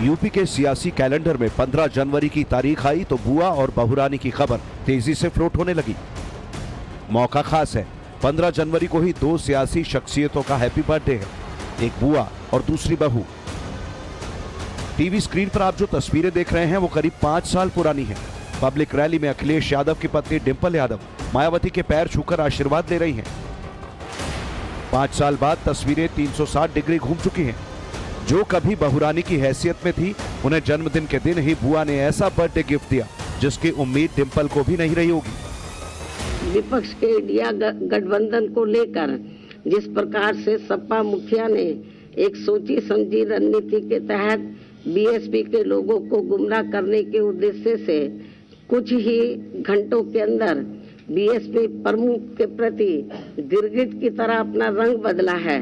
UP के सियासी calendar में 15 जनवरी की तारीख आई तो बुआ और बहुरानी की खबर तेजी से फ्लोट होने लगी। मौका खास है, 15 जनवरी को ही दो सियासी शख्सियतों का हैप्पी बर्थडे है, एक बुआ और दूसरी बहू। टीवी स्क्रीन पर आप जो तस्वीरें देख रहे हैं वो करीब 5 साल पुरानी है। पब्लिक रैली में अखिलेश यादव की पत्नी डिंपल यादव मायावती के पैर छूकर आशीर्वाद ले रही हैं। 5 साल बाद तस्वीरें 360 डिग्री घूम चुकी हैं। जो कभी बहुरानी की हैसियत में थी, उन्हें जन्मदिन के दिन ही बुआ ने ऐसा बर्थडे गिफ्ट दिया जिसकी उम्मीद डिंपल को भी नहीं रही होगी। विपक्ष के इंडिया गठबंधन को लेकर जिस प्रकार से सपा मुखिया ने एक सोची समझी रणनीति के तहत बीएसपी के लोगों को गुमराह करने के उद्देश्य से कुछ ही घंटों के अंदर बीएसपी प्रमुख के प्रति गिरगिट की तरह अपना रंग बदला है,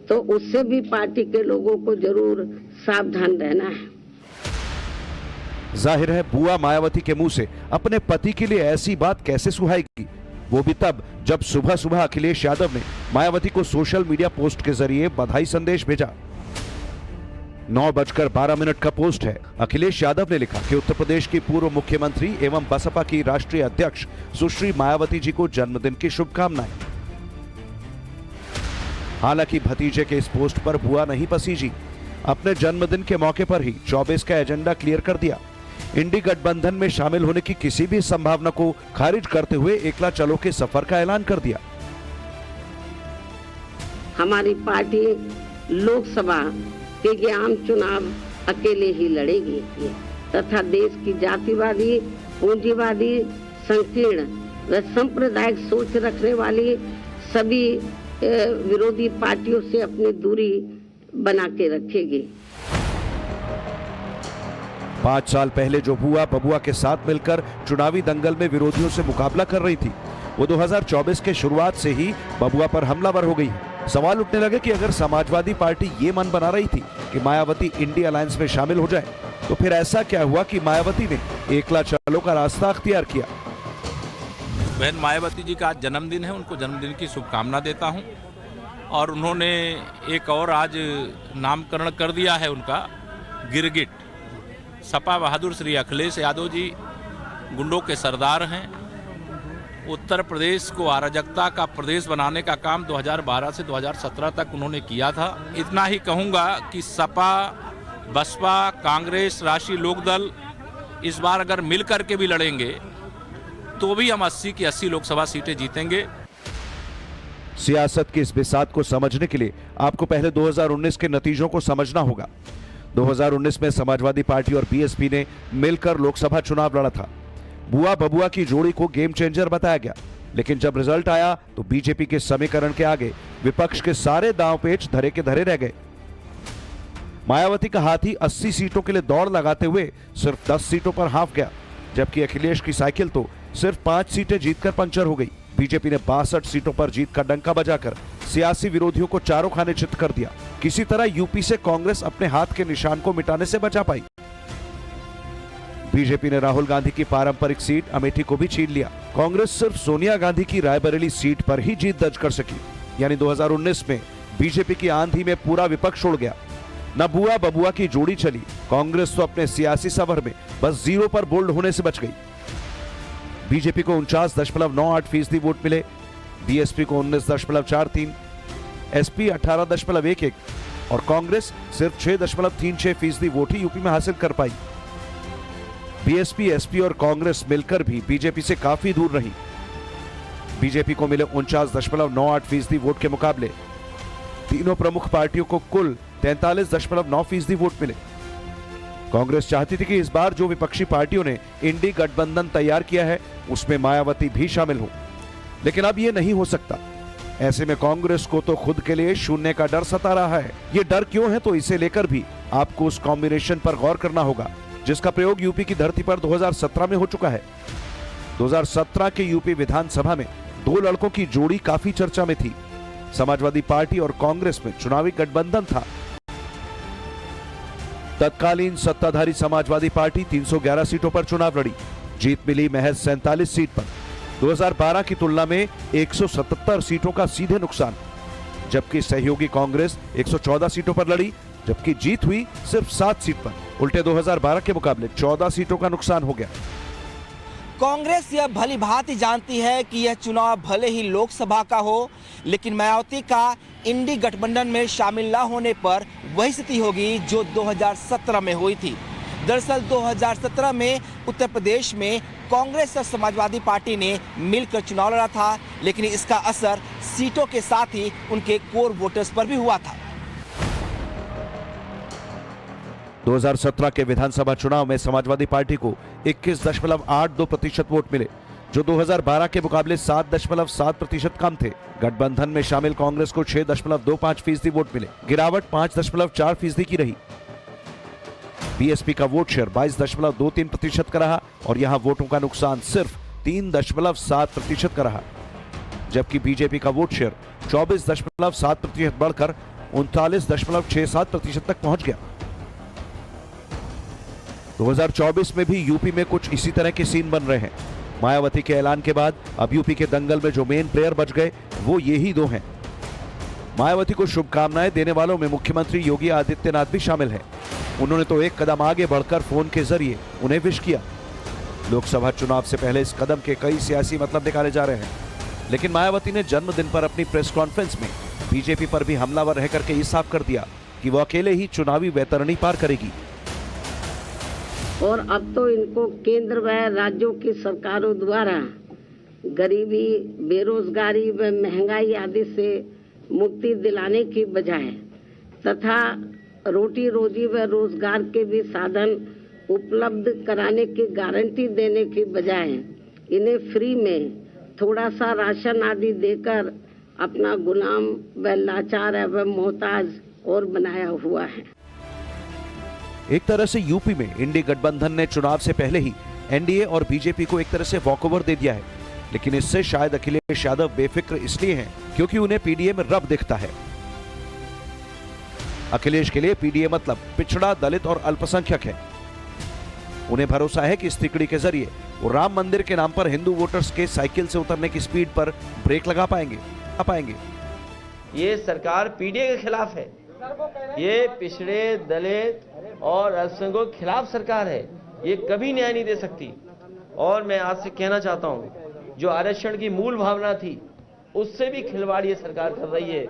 तो उससे भी पार्टी के लोगों को जरूर सावधान रहना है। जाहिर है बुआ मायावती के मुंह से अपने पति के लिए ऐसी बात कैसे सुहाएगी, वो भी तब जब सुबह सुबह अखिलेश यादव ने मायावती को सोशल मीडिया पोस्ट के जरिए बधाई संदेश भेजा। 9:12 का पोस्ट है। अखिलेश यादव ने लिखा कि उत्तर प्रदेश की पूर्व मुख्यमंत्री एवं बसपा की राष्ट्रीय अध्यक्ष सुश्री मायावती जी को जन्मदिन की शुभकामनाएं। हालांकि भतीजे के इस पोस्ट पर बुआ नहीं पसीजी। अपने जन्मदिन के मौके पर ही 24 का एजेंडा क्लियर कर दिया। इंडी गठबंधन में शामिल होने की किसी भी संभावना को खारिज करते हुए एकला चलो के सफर का ऐलान कर दिया। हमारी पार्टी लोकसभा के ये आम चुनाव अकेले ही लड़ेगी तथा देश की जातिवादी, पूंजीवादी, संकीर्ण व सांप्रदायिक सोच रखने वाली सभी विरोधी पार्टियों से अपनी दूरी बना के रखेगी। 5 साल पहले जो बुआ बबुआ के साथ मिलकर चुनावी दंगल में विरोधियों से मुकाबला कर रही थी, वो 2024 के शुरुआत से ही बबुआ पर हमलावर हो गई। सवाल उठने लगे कि अगर समाजवादी पार्टी ये मन बना रही थी कि मायावती इंडी अलायंस में शामिल हो जाए, तो फिर ऐसा क्या हुआ कि मायावती ने एकला चलो का रास्ता अख्तियार किया। बहन मायावती जी का आज जन्मदिन है, उनको जन्मदिन की शुभकामना देता हूं। और उन्होंने एक और आज नामकरण कर दिया है उनका, गिरगिट। सपा बहादुर श्री अखिलेश यादव जी गुंडों के सरदार हैं। उत्तर प्रदेश को अराजकता का प्रदेश बनाने का काम 2012 से 2017 तक उन्होंने किया था। इतना ही कहूँगा कि सपा, बसपा, कांग्रेस, राष्ट्रीय लोकदल इस बार अगर मिल करके भी लड़ेंगे तो भी हम 80 की 80 लोकसभा सीटें जीतेंगे। सियासत की इस बिसात को समझने के लिए आपको पहले 2019 के नतीजों को समझना होगा। 2019 में समाजवादी पार्टी और बीएसपी ने मिलकर लोकसभा चुनाव लड़ा था। बुआ बबुआ की जोड़ी को गेम चेंजर बताया गया, लेकिन जब रिजल्ट आया तो बीजेपी के समीकरण के आगे विपक्ष के सारे दांव पेच धरे के धरे रह गए। मायावती का हाथी 80 सीटों के लिए दौड़ लगाते हुए सिर्फ 10 सीटों पर हाफ गया, जबकि अखिलेश की साइकिल तो सिर्फ 5 सीटें जीतकर पंचर हो गई। बीजेपी ने 62 सीटों पर जीत का डंका बजाकर सियासी विरोधियों को चारों खाने चित कर दिया। किसी तरह यूपी से कांग्रेस अपने हाथ के निशान को मिटाने से बचा पाई। बीजेपी ने राहुल गांधी की पारंपरिक सीट अमेठी को भी छीन लिया। कांग्रेस सिर्फ सोनिया गांधी की रायबरेली सीट पर ही जीत दर्ज कर सकी। यानी 2019 में बीजेपी की आंधी में पूरा विपक्ष उड़ गया। न बुआ बबुआ की जोड़ी चली। कांग्रेस तो अपने सियासी सफर में बस 0 पर बोल्ड होने से बच गई। बीजेपी को 49.98% वोट मिले, बीएसपी को 19.43%, एसपी 18.11% और कांग्रेस सिर्फ 6.36% वोट ही यूपी में हासिल कर पाई। बीएसपी, एसपी और कांग्रेस मिलकर भी बीजेपी से काफी दूर रही। बीजेपी को मिले 49.98% वोट के मुकाबले तीनों प्रमुख पार्टियों को कुल 43.9% वोट मिले। कांग्रेस चाहती थी कि इस बार जो विपक्षी पार्टियों ने इंडी गठबंधन तैयार किया है उसमें मायावती भी शामिल हो, लेकिन अब यह नहीं हो सकता। ऐसे में कांग्रेस को तो खुद के लिए शून्य का डर सता रहा है। ये डर क्यों है, तो इसे लेकर भी आपको उस कॉम्बिनेशन पर गौर करना होगा जिसका प्रयोग यूपी की धरती पर 2017 में हो चुका है। 2017 के यूपी विधानसभा में 2 लड़कों की जोड़ी काफी चर्चा में थी। समाजवादी पार्टी और कांग्रेस में चुनावी गठबंधन था। तत्कालीन सत्ताधारी समाजवादी पार्टी 311 सीटों पर चुनाव लड़ी, जीत मिली महज 47 सीट पर। 2012 की तुलना में 177 सीटों का सीधे नुकसान, जबकि सहयोगी कांग्रेस 114 सीटों पर लड़ी, जबकि जीत हुई सिर्फ 7 सीट पर। उल्टे 2012 के मुकाबले 14 सीटों का नुकसान हो गया। कांग्रेस यह भली भांति जानती है कि यह चुनाव भले ही लोकसभा का हो, लेकिन मायावती का इंडी गठबंधन में शामिल न होने पर वही स्थिति होगी जो 2017 में हुई थी। दरअसल 2017 में उत्तर प्रदेश में कांग्रेस और समाजवादी पार्टी ने मिलकर चुनाव लड़ा था, लेकिन इसका असर सीटों के साथ ही उनके कोर वोटर्स पर भी हुआ था। 2017 के विधानसभा चुनाव में समाजवादी पार्टी को 21.82% वोट मिले, जो 2012 के मुकाबले 7.7% कम थे। गठबंधन में शामिल कांग्रेस को 6.25% वोट मिले, गिरावट 5.4% की रही। बीएसपी का वोट शेयर 22.23% का रहा और यहां वोटों का नुकसान सिर्फ 3.7% का रहा, जबकि बीजेपी का वोट शेयर 24.7% बढ़कर 39.67% तक पहुंच गया। 2024 में भी यूपी में कुछ इसी तरह के सीन बन रहे हैं। मायावती के ऐलान के बाद अब यूपी के दंगल में जो मेन प्लेयर बच गए वो यही दो हैं। मायावती को शुभकामनाएं देने वालों में मुख्यमंत्री योगी आदित्यनाथ भी शामिल हैं। उन्होंने तो एक कदम आगे बढ़कर फोन के जरिए उन्हें विश किया। लोकसभा चुनाव से पहले इस कदम के कई सियासी मतलब निकाले जा रहे हैं, लेकिन मायावती ने जन्मदिन पर अपनी प्रेस कॉन्फ्रेंस में बीजेपी पर भी हमलावर रह करके ये साफ कर दिया कि वो अकेले ही चुनावी वैतरणी पार करेगी। और अब तो इनको केंद्र व राज्यों की सरकारों द्वारा गरीबी, बेरोजगारी व महंगाई आदि से मुक्ति दिलाने की बजाय तथा रोटी रोजी व रोजगार के भी साधन उपलब्ध कराने की गारंटी देने की बजाय इन्हें फ्री में थोड़ा सा राशन आदि देकर अपना गुलाम व लाचार एवं मोहताज और बनाया हुआ है। एक तरह से यूपी में इंडी गठबंधन ने चुनाव से पहले ही एनडीए और बीजेपी को एक तरह से वॉकओवर दे दिया है, लेकिन इससे शायद अखिलेश यादव बेफिक्र इसलिए हैं क्योंकि उन्हें पीडीए में रब दिखता है। अखिलेश के लिए पीडीए मतलब पिछड़ा, दलित और अल्पसंख्यक है। उन्हें भरोसा है कि इस तिकड़ी के जरिए वो राम मंदिर के नाम पर हिंदू वोटर्स के साइकिल से उतरने की स्पीड पर ब्रेक लगा पाएंगे। ये सरकार पीडीए के खिलाफ है, ये पिछड़े, दलित और अल्पसंख्यकों के खिलाफ सरकार है। ये कभी न्याय नहीं दे सकती। और मैं आज से कहना चाहता हूँ, जो आरक्षण की मूल भावना थी उससे भी खिलवाड़ ये सरकार कर रही है।